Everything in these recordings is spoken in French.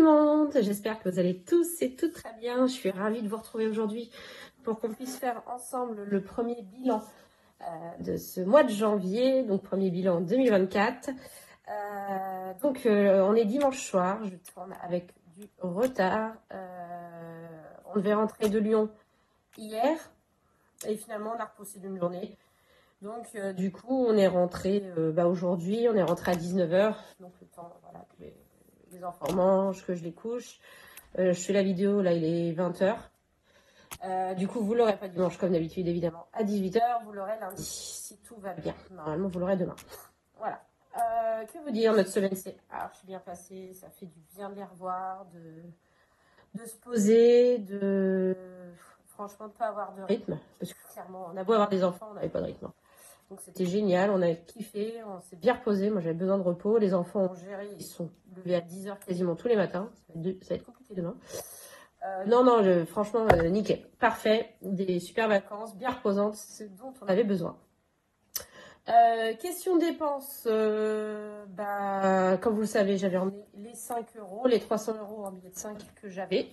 le monde, j'espère que vous allez tous et toutes très bien. Je suis ravie de vous retrouver aujourd'hui pour qu'on puisse faire ensemble le premier bilan de ce mois de janvier, donc premier bilan 2024. On est dimanche soir, je tourne avec du retard. On devait rentrer de Lyon hier et finalement on a repoussé d'une journée. Donc du coup on est rentré aujourd'hui, on est rentré à 19h, donc le temps voilà, que les enfants mangent, que je les couche. Je fais la vidéo, là il est 20h. Du coup vous l'aurez pas dimanche comme d'habitude évidemment à 18h, vous l'aurez lundi si tout va bien. Normalement vous l'aurez demain. Voilà. Que vous dire, notre semaine s'est archi bien passée, ça fait du bien de les revoir, de se poser, franchement de pas avoir de rythme, parce que clairement on a beau avoir des enfants, on n'avait pas de rythme. Donc c'était génial, on a kiffé, on s'est bien reposé, moi j'avais besoin de repos, les enfants ont géré, ils sont levés à 10h quasiment tous les matins, ça va être compliqué demain. Franchement, nickel, parfait, des super vacances, bien reposantes, c'est ce dont on avait besoin. Question dépenses, comme vous le savez, j'avais emmené les 5 euros, les 300 euros en billet de 5 que j'avais.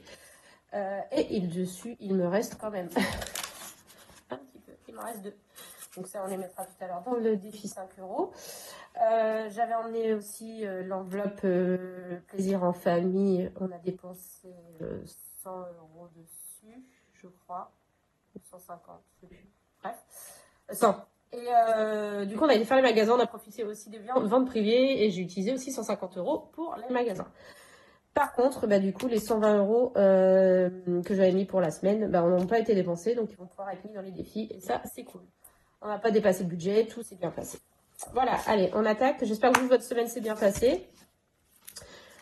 Et dessus, il me reste quand même un petit peu, il m'en reste 2. Donc ça, on les mettra tout à l'heure dans le défi 5 euros. J'avais emmené aussi l'enveloppe plaisir en famille. On a dépensé 100 euros dessus, je crois. Ou 150, je sais plus. Bref, 100. Et du coup, on a été faire les magasins. On a profité aussi des ventes privées. Et j'ai utilisé aussi 150 euros pour les magasins. Par contre, du coup, les 120 euros que j'avais mis pour la semaine, n'ont pas été dépensés. Donc, ils vont pouvoir être mis dans les défis. Et ça, c'est cool. On n'a pas dépassé le budget. Tout s'est bien passé. Voilà, allez, on attaque. J'espère que votre semaine s'est bien passée.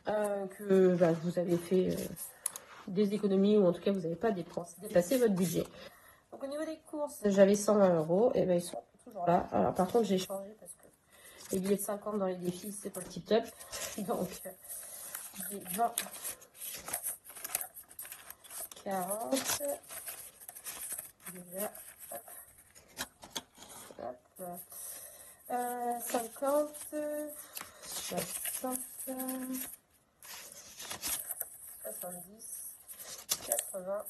Que vous avez fait des économies ou en tout cas, vous n'avez pas dépassé votre budget. Donc, au niveau des courses, j'avais 120 euros. Et ils sont toujours là. Alors, par contre, j'ai changé parce que les billets de 50 dans les défis, c'est pas le tip top. Donc, j'ai 20, 40, déjà, hop, 50, 60, 70, 80,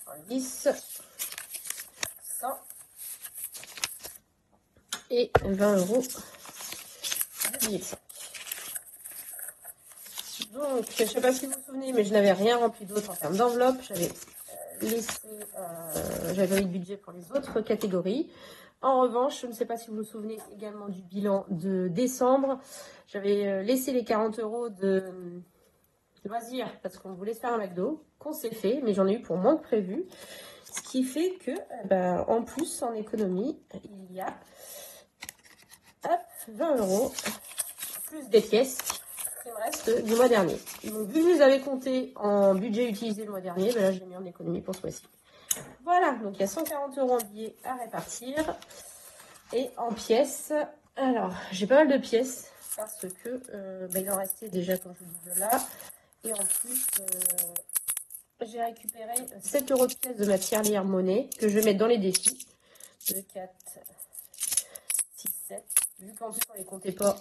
90, 100 et 20 euros de billets de 5. Donc, je ne sais pas si vous vous souvenez, mais je n'avais rien rempli d'autre en termes d'enveloppe. J'avais pas eu de budget pour les autres catégories. En revanche, je ne sais pas si vous vous souvenez également du bilan de décembre. J'avais laissé les 40 euros de loisirs parce qu'on voulait se faire un McDo, qu'on s'est fait, mais j'en ai eu pour moins que prévu. Ce qui fait que, en plus, en économie, il y a 20 euros plus des pièces qui me restent du mois dernier. Donc, vu que je les avais comptés en budget utilisé le mois dernier, là, je l'ai mis en économie pour ce mois-ci. Voilà, donc il y a 140 euros en billets à répartir. Et en pièces, alors, j'ai pas mal de pièces parce que il en restait déjà, comme je vous dis, de là. Et en plus, j'ai récupéré 7 euros de pièces de ma tirelire monnaie que je vais mettre dans les défis. 2, 4, 6, 7. Vu qu'en plus, on les comptait pas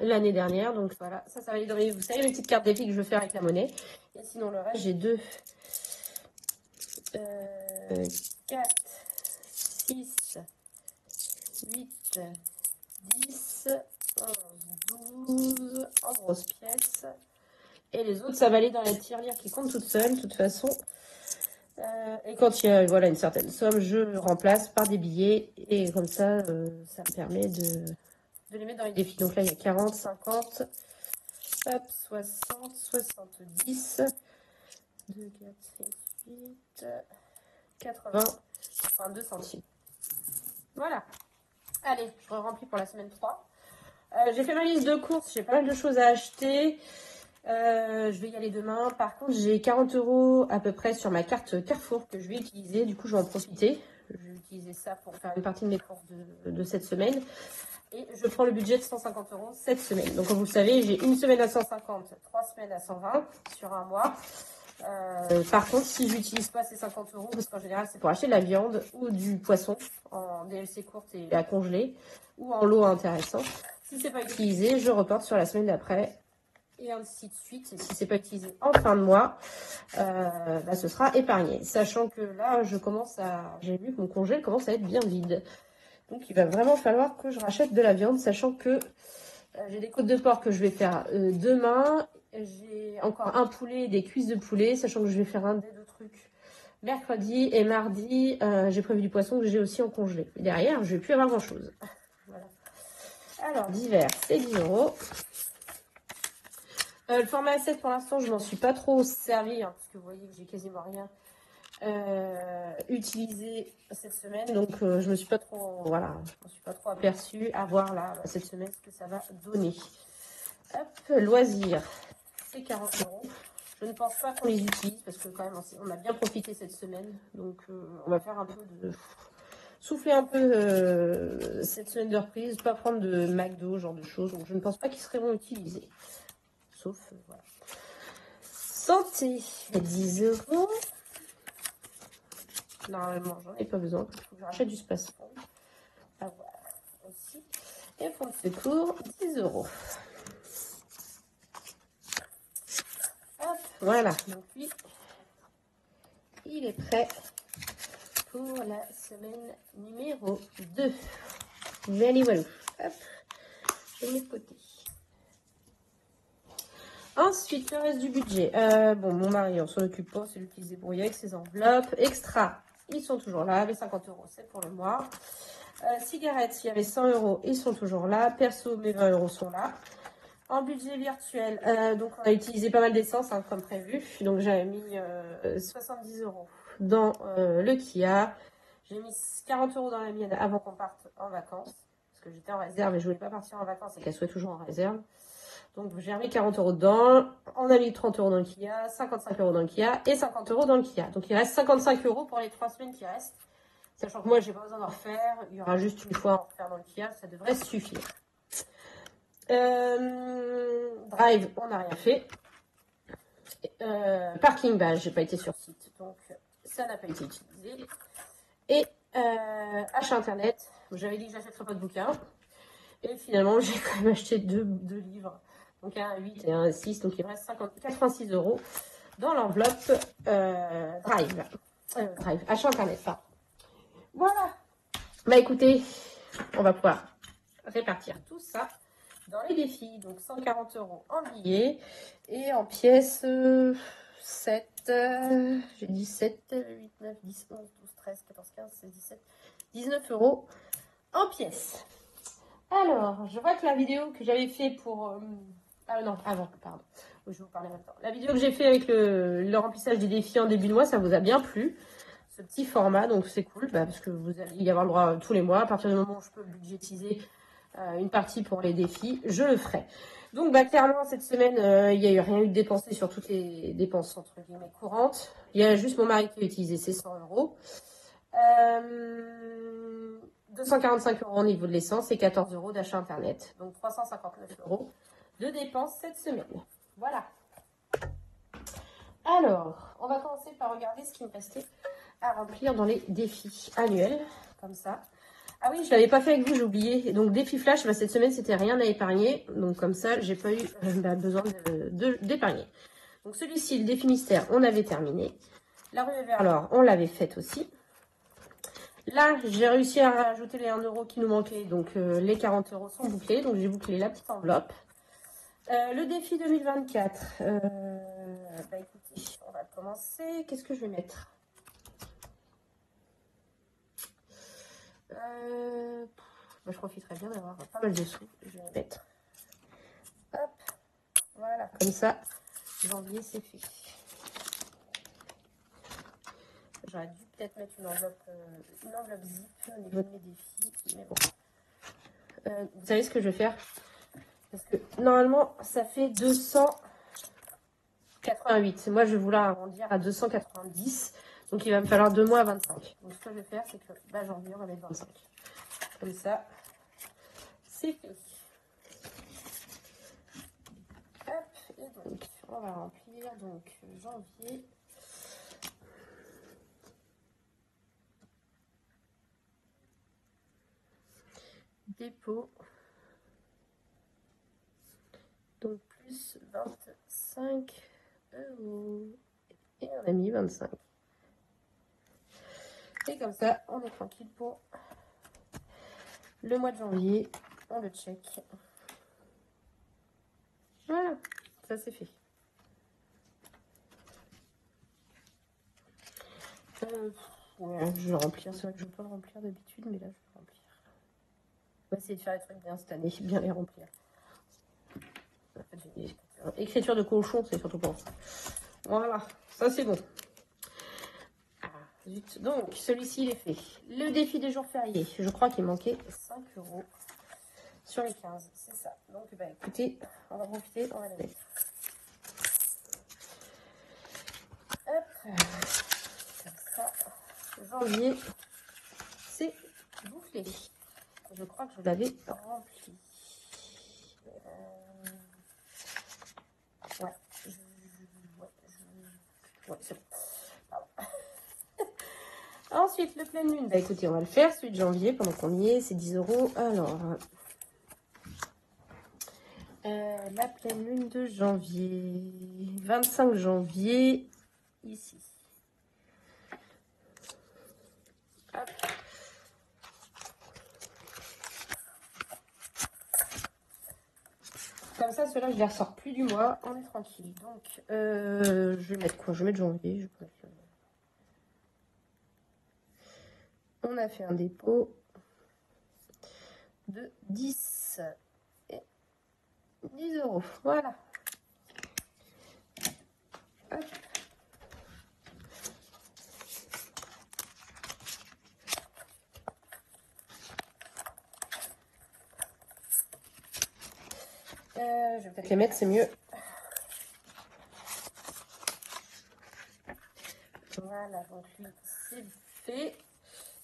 l'année dernière. Donc voilà, ça va aller dans vous savez, les petites cartes défis que je veux faire avec la monnaie. Et sinon, le reste, j'ai 2, 4, 6, 8, 10, 11, 12 en grosses pièces. Et les autres, ça va aller dans la tirelire qui compte toute seule, de toute façon. Et quand il y a une certaine somme, je remplace par des billets. Et comme ça, ça me permet de les mettre dans les défis. Donc là, il y a 40, 50, hop, 60, 70, 2, 4, 5, 8, 80, 22 centimes. Voilà. Allez, je remplis pour la semaine 3. J'ai fait ma liste de courses, j'ai pas mal de choses à acheter. Je vais y aller demain. Par contre, j'ai 40 euros à peu près sur ma carte Carrefour que je vais utiliser. Du coup, je vais en profiter. Je vais utiliser ça pour faire une partie de mes courses de cette semaine. Et je prends le budget de 150 euros cette semaine. Donc, comme vous le savez, j'ai une semaine à 150, 3 semaines à 120 sur un mois. Par contre, si je n'utilise pas ces 50 euros, parce qu'en général, c'est pour acheter de la viande ou du poisson en DLC courte et à congeler ou en lot intéressant. Si c'est pas utilisé, je reporte sur la semaine d'après. et ainsi de suite. Et si c'est pas utilisé en fin de mois, bah, ce sera épargné. Sachant que là, j'ai vu que mon congé commence à être bien vide. Donc il va vraiment falloir que je rachète de la viande, sachant que j'ai des côtes de porc que je vais faire demain. J'ai encore un poulet, des cuisses de poulet, sachant que je vais faire un des deux trucs mercredi et mardi. J'ai prévu du poisson que j'ai aussi en congelé. Et derrière, je vais plus avoir grand chose. Voilà. Alors, divers, c'est 10 euros. Le format A7, pour l'instant, je m'en suis pas trop servi, hein, parce que vous voyez que j'ai quasiment rien utilisé cette semaine. Donc, je me suis pas trop, voilà, je m'en suis pas trop aperçue à voir là, cette semaine, ce que ça va donner. Hop, loisirs, c'est 40 euros. Je ne pense pas qu'on les utilise, parce que quand même, on a bien profité cette semaine. Donc, on va faire un peu de... souffler un peu cette semaine de reprise, pas prendre de McDo, genre de choses. Donc, je ne pense pas qu'ils seront utilisés. Sauf, voilà. Santé, 10 euros. Normalement, j'en ai pas besoin. Il faut que je rachète du space-fond. À voir aussi. Et fonds de secours, 10 euros. Hop, voilà. Donc, lui, il est prêt pour la semaine numéro 2. Very well. Hop, je mets de côté. Ensuite, le reste du budget. Bon, mon mari, on s'en occupe pas, c'est lui qui se débrouille avec ses enveloppes. Extra, ils sont toujours là. Les 50 euros, c'est pour le mois. Cigarettes, il y avait 100 euros, ils sont toujours là. Perso, mes 20 euros sont là. En budget virtuel, donc on a utilisé pas mal d'essence, hein, comme prévu. Donc j'avais mis 70 euros dans le Kia. J'ai mis 40 euros dans la mienne avant qu'on parte en vacances. Parce que j'étais en réserve et je voulais pas partir en vacances et qu'elle soit toujours en réserve. Donc j'ai remis 40 euros dedans. On a mis 30 euros dans le Kia, 55 euros dans le Kia et 50 euros dans le Kia. Donc il reste 55 euros pour les 3 semaines qui restent. Sachant que moi, j'ai pas besoin d'en refaire. Il y aura juste une fois à en refaire dans le Kia. Ça devrait suffire. Drive, on n'a rien fait. Parking, bah, j'ai pas été sur site. Donc, ça n'a pas été utilisé. Et achat internet. J'avais dit que j'achèterais pas de bouquin. Et finalement, j'ai quand même acheté deux livres. Donc, un à 8 et un à 6. Donc, il me reste 86 euros dans l'enveloppe Drive. Drive. Achat internet, pardon. Voilà. Bah écoutez, on va pouvoir répartir tout ça dans les défis. Donc 140 euros en billets et en pièces 7, j'ai dit 7, 8, 9, 10, 11, 12, 13, 14, 15, 16, 17, 19 euros en pièces. Alors, je vois que la vidéo que j'avais fait pour... ah non, avant, pardon. Je vais vous parler maintenant. La vidéo que j'ai fait avec le remplissage des défis en début de mois, ça vous a bien plu. Ce petit format, donc c'est cool, parce que vous allez y avoir le droit tous les mois. À partir du moment où je peux budgétiser une partie pour les défis, je le ferai. Donc clairement, cette semaine, il n'y a eu rien eu de dépensé sur toutes les dépenses entre guillemets courantes. Il y a juste mon mari qui a utilisé ses 100 euros. 245 euros au niveau de l'essence et 14 euros d'achat internet. Donc 359 euros de dépenses cette semaine. Voilà. Alors, on va commencer par regarder ce qui me restait à remplir dans les défis annuels, comme ça. Ah oui, je l'avais pas fait avec vous, j'ai oublié. Donc défi flash, cette semaine c'était rien à épargner, donc comme ça j'ai pas eu besoin d'épargner. Donc celui-ci, le défi mystère, on avait terminé. La rue vers l'or, on l'avait faite aussi. Là, j'ai réussi à rajouter les 1 euro qui nous manquaient, donc les 40 euros sont bouclés, donc j'ai bouclé la petite enveloppe. Le défi 2024, écoutez, on va commencer. Qu'est-ce que je vais mettre? Je profiterai bien d'avoir pas mal de sous. Je vais mettre. Hop, voilà, comme ça, janvier c'est fait. J'aurais dû peut-être mettre une enveloppe zip au niveau de mes défis, mais bon. Vous savez ce que je vais faire? Parce que normalement, ça fait 288. Moi, je vais vouloir arrondir à 290. Donc, il va me falloir 2 mois à 25. Donc, ce que je vais faire, c'est que janvier, on va mettre 25. Comme ça, c'est fait. Hop, et donc, on va remplir. Donc, janvier. Dépôt. Donc plus 25 €. Et on a mis 25. Et comme ça, on est tranquille pour le mois de janvier. On le check. Voilà, ça c'est fait. Ouais, je vais remplir. C'est vrai que je ne veux pas le remplir d'habitude, mais là je vais le remplir. On va essayer de faire les trucs bien cette année, bien les remplir. En fait, j'ai écriture de cochon, c'est surtout pour ça. Voilà, ça c'est bon. Ah, zut. Donc, celui-ci il est fait. Le défi des jours fériés. Je crois qu'il manquait 5 € sur les 15. C'est ça. Donc, bah, écoutez, on va profiter, on va les mettre. Hop, comme ça. Janvier, c'est bouclé. Je crois que je l'avais rempli. Ouais, ouais, c'est bon. Pardon. Ensuite, le pleine lune. Bah écoutez, on va le faire, celui de janvier, pendant qu'on y est, c'est 10 €. Alors, la pleine lune de janvier. 25 janvier, ici. Hop. Comme ça, ceux-là, je les ressors plus du mois. On est tranquille. Donc, je vais mettre quoi? Je vais mettre janvier. Je vais mettre... On a fait un dépôt de 10 et 10 €. Voilà. Hop. Je vais peut-être les mettre, c'est mieux. Voilà, donc lui, c'est fait.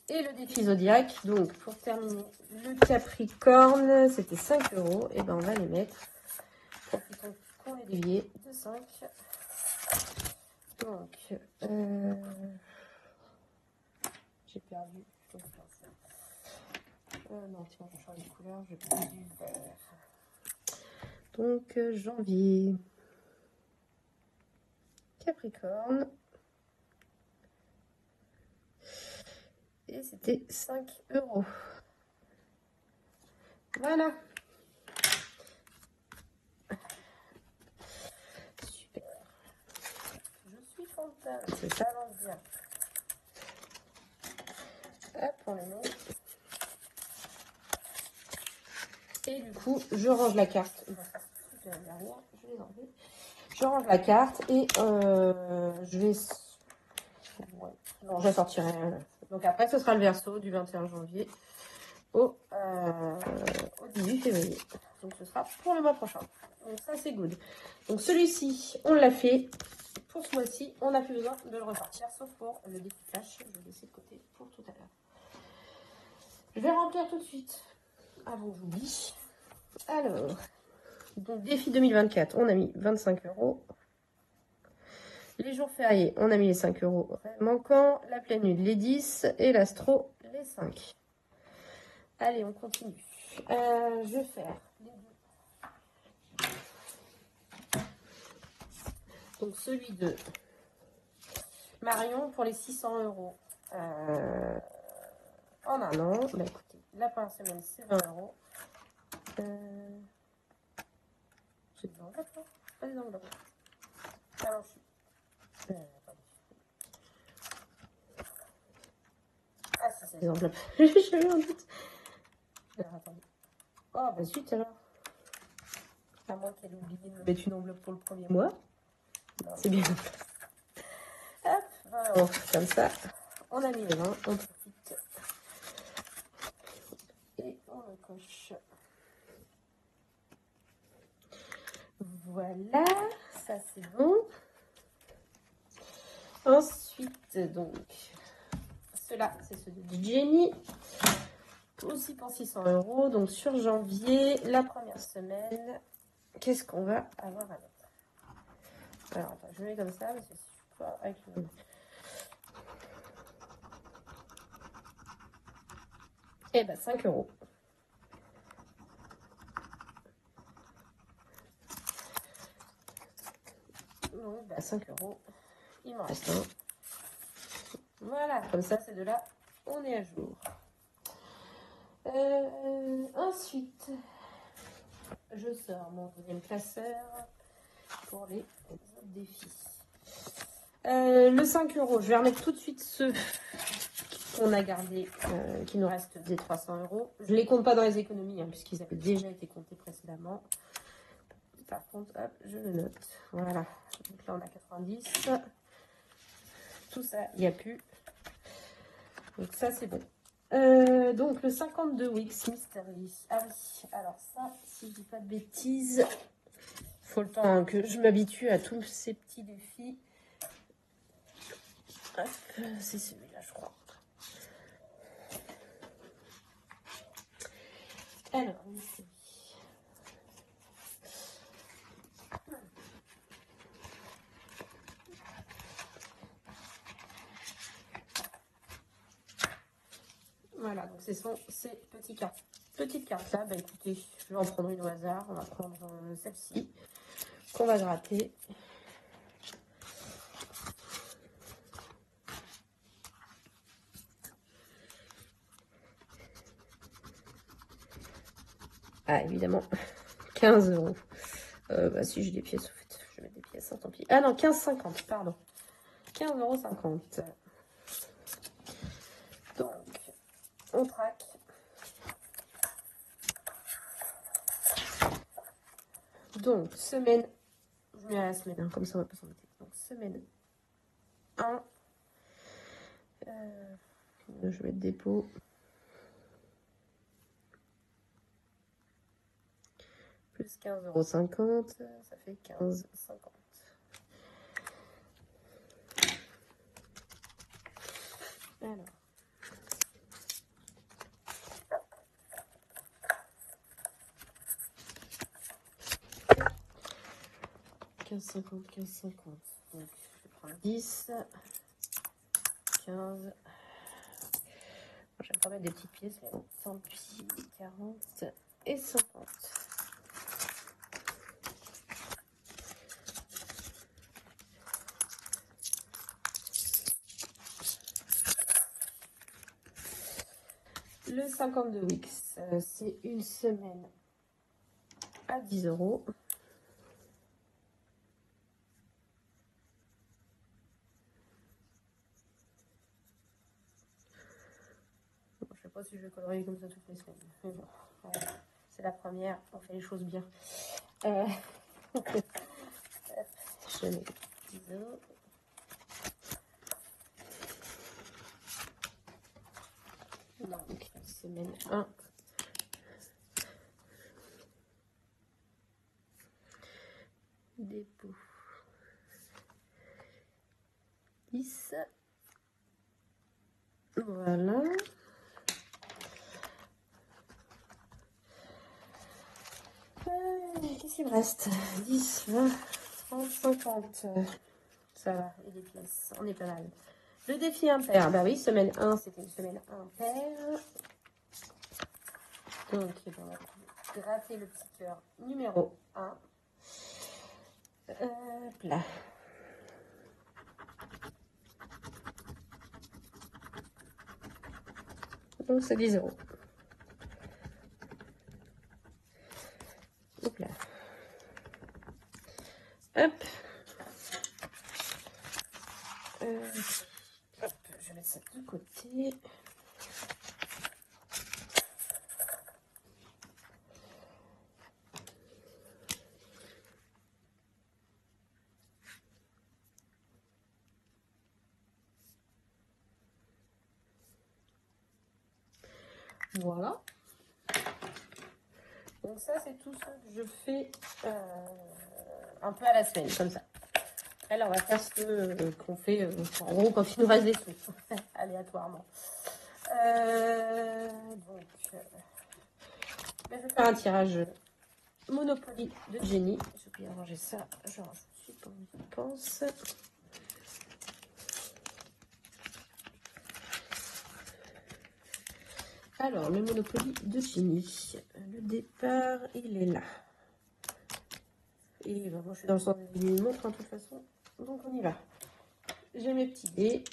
Et le défi zodiaque, donc pour terminer, le Capricorne, c'était 5 €. Et ben on va les mettre. Profitons qu'on est dévié de 5. Donc, j'ai perdu. Non, tiens, je change de couleur, je prends du vert. Donc, janvier. Capricorne. Et c'était 5 €. Voilà. Super. Je suis contente. Ça avance bien. Hop, on les met. Et du coup, je range la carte. Derrière, je vais les enlever. Je range la carte et je vais... Ouais. Non, je sortirai. Donc après, ce sera le verso du 21 janvier au 18 février. Donc ce sera pour le mois prochain. Donc ça, c'est good. Donc celui-ci, on l'a fait. Pour ce mois-ci, on n'a plus besoin de le repartir, sauf pour le défi flash. Je vais laisser de côté pour tout à l'heure. Je vais remplir tout de suite avant que j'oublie. Alors, donc défi 2024, on a mis 25 €. Les jours fériés, on a mis les 5 € manquants. La pleine lune, les 10. Et l'astro, les 5. Allez, on continue. Je vais faire les deux. Donc celui de Marion pour les 600 € en un an. Bah écoutez, la première semaine, c'est 20 €. J'ai des enveloppes, hein? Pas des enveloppes. Alors, ah, si, c'est des enveloppes. J'ai eu un doute. Alors, attendez. Oh, bah zut alors. À moins qu'elle ait oublié de me mettre une enveloppe pour le premier mois. C'est bien. Hop, voilà. Bon, comme ça, on a mis les 20, on profite. Et on le coche. Voilà, ça c'est bon. Ensuite, donc, cela, c'est celui de Jenny. Aussi pour 600 €. Donc, sur janvier, la première semaine, qu'est-ce qu'on va avoir à mettre? Alors, attends, je mets comme ça, parce que si je peux avec le... Eh ben, 5 €. bah, 5 €. Il m'en reste un. Voilà, comme ça, ces deux-là, on est à jour. Ensuite, je sors mon deuxième classeur pour les autres défis. Le 5 €, je vais remettre tout de suite ceux qu'on a gardés, qui nous restent des 300 €. Je ne les compte pas dans les économies, hein, puisqu'ils avaient déjà été comptés précédemment. Par contre, hop, je le note. Voilà. Donc là, on a 90. Tout ça, il n'y a plus. Donc ça, c'est bon. Donc le 52 Wix Mystery. Ah oui, alors ça, si je dis pas de bêtises, faut le temps que je m'habitue à tous ces petits défis. Hop, c'est celui-là, je crois. Alors, ici. Voilà, donc ce sont ces petites cartes là. Bah écoutez, je vais en prendre une au hasard. On va prendre celle-ci qu'on va gratter. Ah, évidemment, 15 €. Bah si j'ai des pièces, en fait, je vais mettre des pièces, hein, tant pis. Ah non, 15,50, pardon. 15,50 €. Donc, on traque. Donc, semaine, je mets à la semaine, hein, comme ça on va pas s'embêter. Donc, semaine 1, je vais mettre dépôt. Plus 15,50 €, ça fait 15,50 €. Alors. 15,50, 15,50. Donc, je prends 10, 15. Je vais pas mettre des petites pièces, mais bon, tant pis. 40 et 50. Le 52 Wix, c'est une semaine à 10 €. Bon, je ne sais pas si je vais colorier comme ça toutes les semaines. Mais bon, voilà. C'est la première, on fait les choses bien. Je mets 10 €. Donc, semaine 1. Dépôt 10. Voilà. Qu'est-ce qu'il me reste? 10, 20, 30, 50. Ça va, et des pièces. On est pas mal. Le défi impair. Bah oui, semaine 1, c'était une semaine impair. Donc, on va gratter le petit cœur numéro 1. Là. Donc, c'est 10 €. Donc là. Hop. Hop, je vais mettre ça de côté. Voilà. Donc ça, c'est tout ce que je fais un peu à la semaine, comme ça. Après, là, on va faire ce qu'on fait, en gros, quand il nous reste des sous, aléatoirement. Donc, je vais faire un tirage Monopoly de Jenny. J'ai oublié de ranger ça. Je range tout de suite pendant que je pense. Alors, le Monopoly de Jenny. Le départ, il est là. Et ben, moi, je suis dans le sens d'une montre, hein, de toute façon. Donc on y va. J'ai mes petits dés.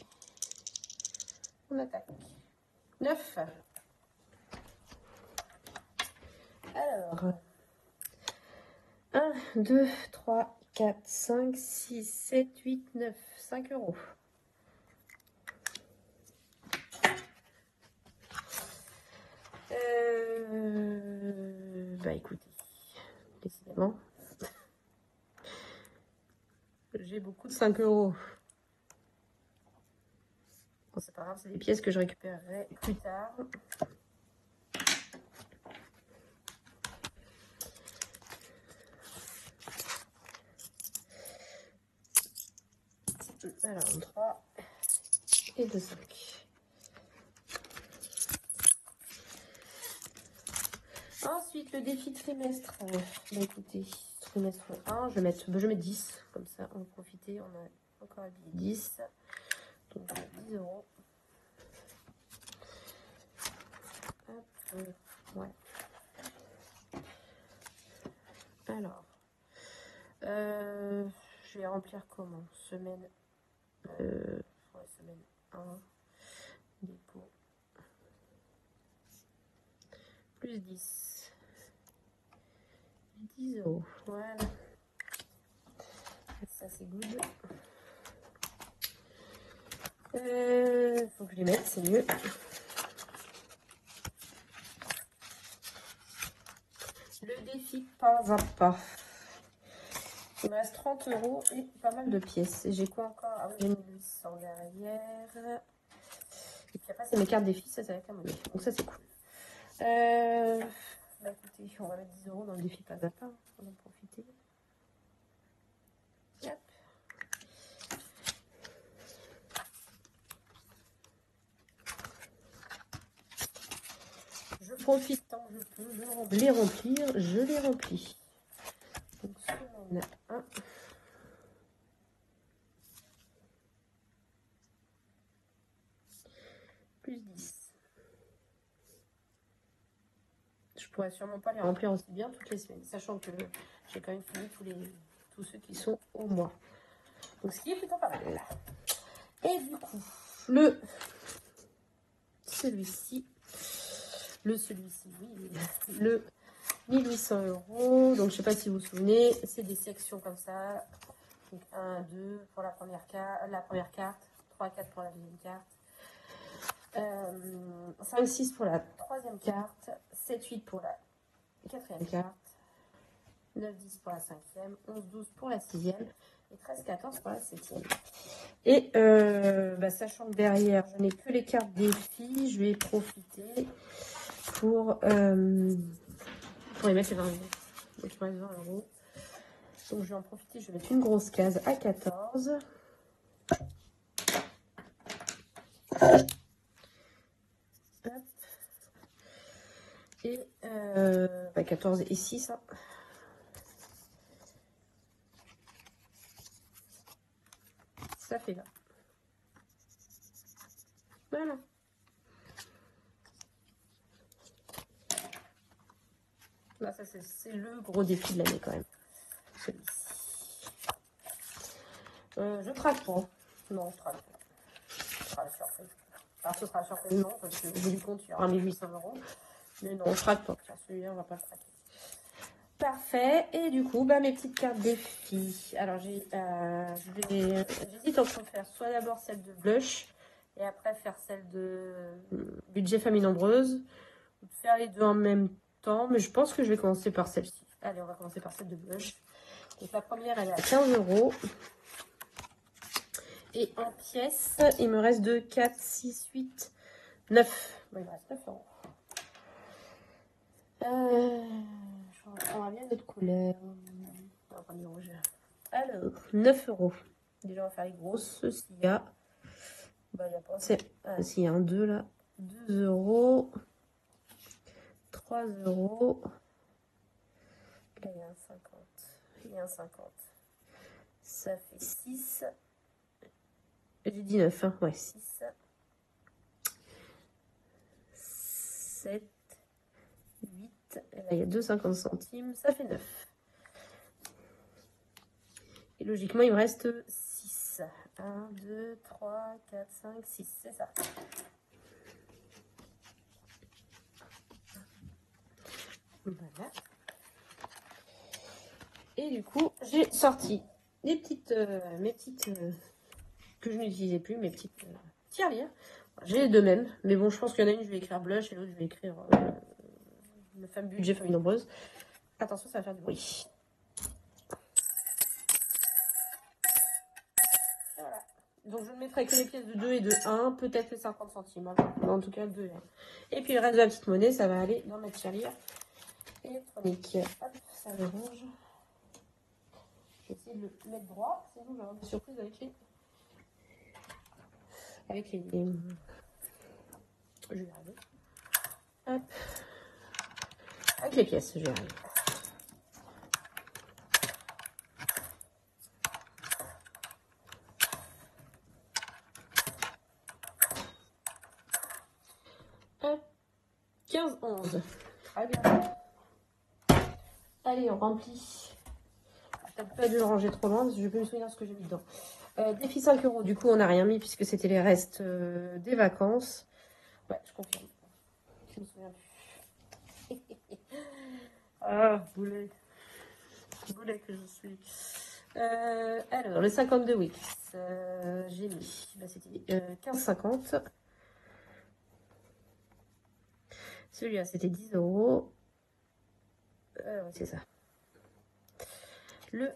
On attaque. 9. Alors, 1, 2, 3, 4, 5, 6, 7, 8, 9. 5 euros. Bah écoutez, décidément, j'ai beaucoup de 5 euros. Bon, c'est pas grave, c'est des pièces que je récupérerai plus tard. Alors, 3 et 2, 5. Ensuite, le défi trimestre. Bah écoutez, trimestre 1, je vais mettre 10. Comme ça, on va profiter. On a encore habillé 10. Donc, 10 euros. Hop, ouais. Alors, je vais remplir comment? Semaine, semaine 1, dépôt, plus 10. 10 euros, voilà. Ça c'est good. Faut que je les mette, c'est mieux. Le défi pas à pas. Il me reste 30 euros et pas mal de pièces. Et j'ai quoi encore? Ah oui, j'ai 1800 derrière. Et puis après, c'est mes cartes défi, ça va être la monnaie. Donc ça, c'est cool. Bah écoutez, on va mettre 10 euros dans le défi pas à pas. On va en profiter. Hop. Je profite tant que je peux les remplir. Je les remplis. Donc, semaine 1. Plus 10. Je pourrais sûrement pas les remplir aussi bien toutes les semaines, sachant que j'ai quand même fini tous ceux qui sont au mois. Donc ce qui est plutôt pas mal. Et du coup, celui-ci, oui, le 1800 euros. Donc je sais pas si vous vous souvenez, c'est des sections comme ça. Donc 1, 2 pour la première carte, 3, 4 pour la deuxième carte. 5, 6 pour la troisième carte, 7, 8 pour la quatrième carte, 9, 10 pour la cinquième, 11, 12 pour la sixième et 13, 14 pour la septième. Et sachant que derrière, je n'ai que les cartes des filles, je vais profiter pour y mettre les 20 euros. Donc il me reste 20 euros. Donc je vais en profiter, je vais mettre une grosse case à 14. Hop. Et 14 et 6. Hein. Ça fait là. Voilà. Là, ça c'est le gros défi de l'année quand même. Celui-ci. Je traque pas. Non, je traque pas. Ce sera la surprise. Alors ce sera la surprise, non, parce que j'ai du compte, il y aura 1800 euros. Mais non, je traque pas. Celui-là, on va pas le traquer. Parfait. Et du coup, mes petites cartes défis. Alors, j'hésite entre faire soit d'abord celle de blush et après faire celle de budget famille nombreuse. Ou de faire les deux en même temps. Mais je pense que je vais commencer par celle-ci. Allez, on va commencer par celle de blush. Donc, la première, elle est à 15 euros. Et en pièces, il me reste 2, 4, 6, 8, 9. Bon, il me reste 9 euros. Je prendrai bien d'autres couleurs. On va prendre du rouge. Alors, 9 euros. Déjà, on va faire les grosses. S'il y a. Il n'y a pas. S'il y a un 2 là. 2 euros. 3 euros. Là, il y a un 50. Il y a un 50. Ça fait 6. J'ai dit 9, hein. Ouais, 6. 7. 8. Et là, il y a 2,50 centimes. Ça fait 9. Et logiquement, il me reste 6. 1, 2, 3, 4, 5, 6. C'est ça. Voilà. Et du coup, j'ai sorti mes petites que je n'utilisais plus, mes petites tirelires. J'ai les deux mêmes, mais bon, je pense qu'il y en a une, je vais écrire blush et l'autre, je vais écrire le fameux budget famille nombreuse. Attention, ça va faire du bruit. Voilà. Donc, je ne mettrai que les pièces de 2 et de 1, peut-être les 50 centimes. Hein. Mais en tout cas, le 2 et 1. Et puis, le reste de la petite monnaie, ça va aller dans ma tirelire électronique. Hop, ça me range. Je vais essayer de le mettre droit, sinon je vais avoir des surprises avec les... Je vais y arriver. Hop. Avec les pièces, je vais y arriver. Hop. 15, 11. Très bien. Allez, on remplit. Peut-être pas de le ranger trop loin parce que je peux me souvenir de ce que j'ai mis dedans. Défi 5 €. Du coup, on n'a rien mis puisque c'était les restes des vacances. Ouais, je confirme. Je me souviens plus. Ah, boulet. Boulet que je suis. Alors, le 52 Wix. J'ai mis. Bah, c'était 15,50. Celui-là, c'était 10 €. Ouais, c'est ça. Le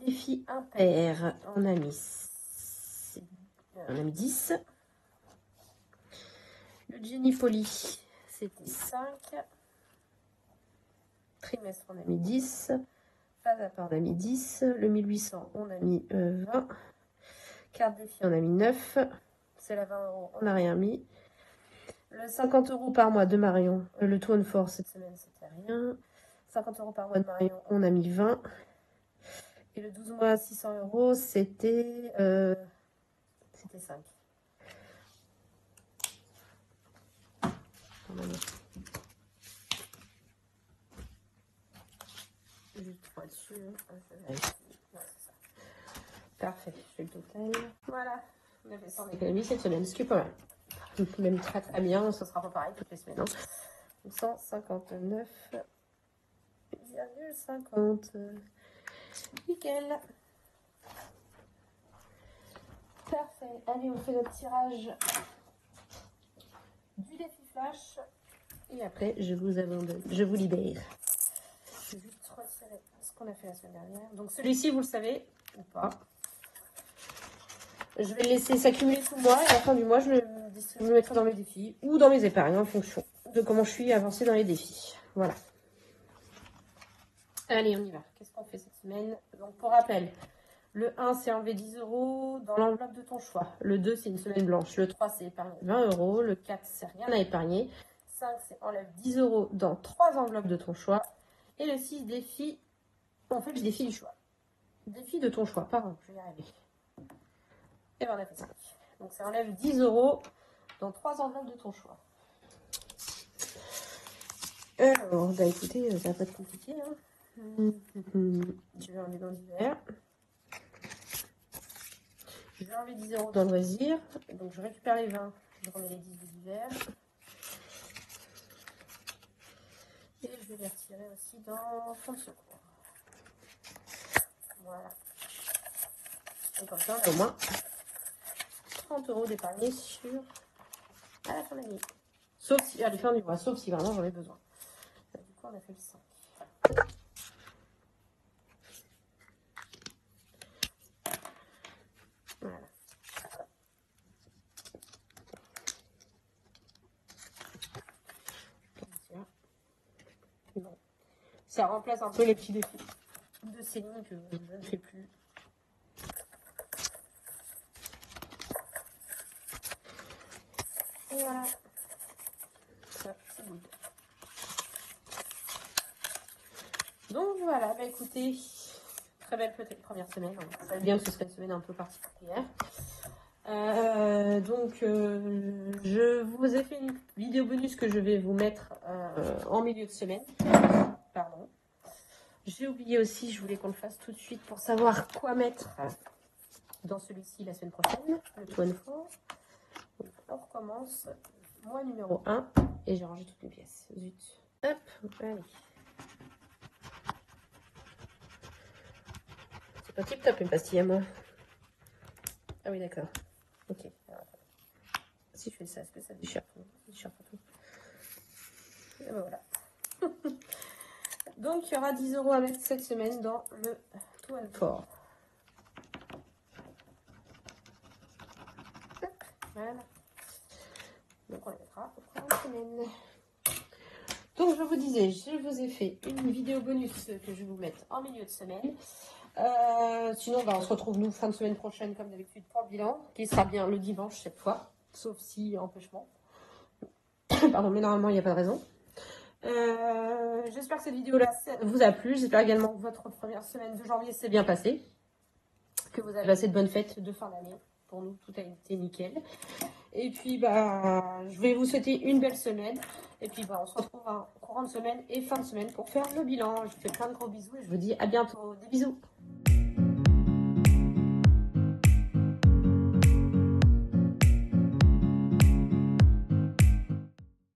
défi impair, on a mis 10. Le Jenny Poli, c'était 5. Trimestre, on a mis 10. Phase à part, on a mis 10. Le 1800, on a mis 20. Carte défi, on a mis 9. C'est la 20 €, on n'a rien mis. Le 50 € par mois de Marion, le Two on Four cette semaine, c'était rien. 50 € par mois de Marion, on a mis 20. Et le 12 mois, 600 €, c'était 5. Juste pour être sûr. Ouais, c'est ça. Parfait, je fais le total. Voilà, on a fait 100 d'économie cette semaine, ce qui est pas mal. Même très très bien, ce sera pas pareil toutes les semaines. Hein. 159,50. Nickel. Parfait. Allez, on fait notre tirage du défi flash. Et après, je vous abandonne. Je vous libère. Je vais juste retirer ce qu'on a fait la semaine dernière. Donc celui-ci, vous le savez, ou pas. Je vais le laisser s'accumuler tout le mois. Et à la fin du mois, je le mettrai dans mes défis. Ou dans mes épargnes, en fonction de comment je suis avancée dans les défis. Voilà. Allez, on y va. Qu'est-ce qu'on fait cette semaine? Donc, pour rappel, le 1, c'est enlever 10 € dans l'enveloppe de ton choix. Le 2, c'est une semaine blanche. Le 3, c'est épargner 20 €. Le 4, c'est rien à épargner. 5, c'est enlève 10 € dans 3 enveloppes de ton choix. Et le 6, défi. En fait, le défi du choix. Défi de ton choix. Pardon, je vais y arriver. Et ben, on a fait 5. Donc, ça enlève 10 € dans 3 enveloppes de ton choix. Alors, bah écoutez, ça va pas être compliqué. Hein. Je vais enlever dans l'hiver. Je vais enlever 10 € dans le loisir. Donc je récupère les 20. Je remets les 10 de l'hiver. Et je vais les retirer aussi dans fonds de secours. Voilà. Et comme ça, on a au moins 30 € d'épargnés sur à la fin de l'année. Sauf si, à la fin du mois, sauf si vraiment j'en ai besoin. Du coup, on a fait le 5. Voilà. Bon. Ça remplace un peu les petits défis de Céline que je ne fais plus. Et voilà. Ça, c'est good. Donc voilà, bah écoutez, très belle première semaine. Vous savez bien que ce serait une semaine un peu particulière. Je vous ai fait une vidéo bonus que je vais vous mettre en milieu de semaine. Pardon. J'ai oublié aussi, je voulais qu'on le fasse tout de suite pour savoir quoi mettre dans celui-ci la semaine prochaine, le To and Fro. Donc, on recommence. Mois numéro 1 et j'ai rangé toutes les pièces. Zut. Hop, allez. C'est pas tip top une pastille à moi. Ah oui, d'accord. Ok. Alors, si je fais ça, est-ce que ça déchire tout? Ça déchire pas tout. Et ben voilà. Donc, il y aura 10 € à mettre cette semaine dans le To and Fro. Voilà. Donc, on les mettra au prochaine semaine. Donc, je vous disais, je vous ai fait une vidéo bonus que je vais vous mettre en milieu de semaine. Sinon, on se retrouve nous fin de semaine prochaine, comme d'habitude, pour le bilan, qui sera bien le dimanche cette fois, sauf si empêchement. Pardon, mais normalement, il n'y a pas de raison. J'espère que cette vidéo-là vous a plu. J'espère également que votre première semaine de janvier s'est bien passée, que vous avez passé de bonnes fêtes de fin d'année. Pour nous, tout a été nickel. Et puis, je vais vous souhaiter une belle semaine. Et puis, on se retrouve en courant de semaine et fin de semaine pour faire le bilan. Je vous fais plein de gros bisous et je vous dis à bientôt. Des bisous.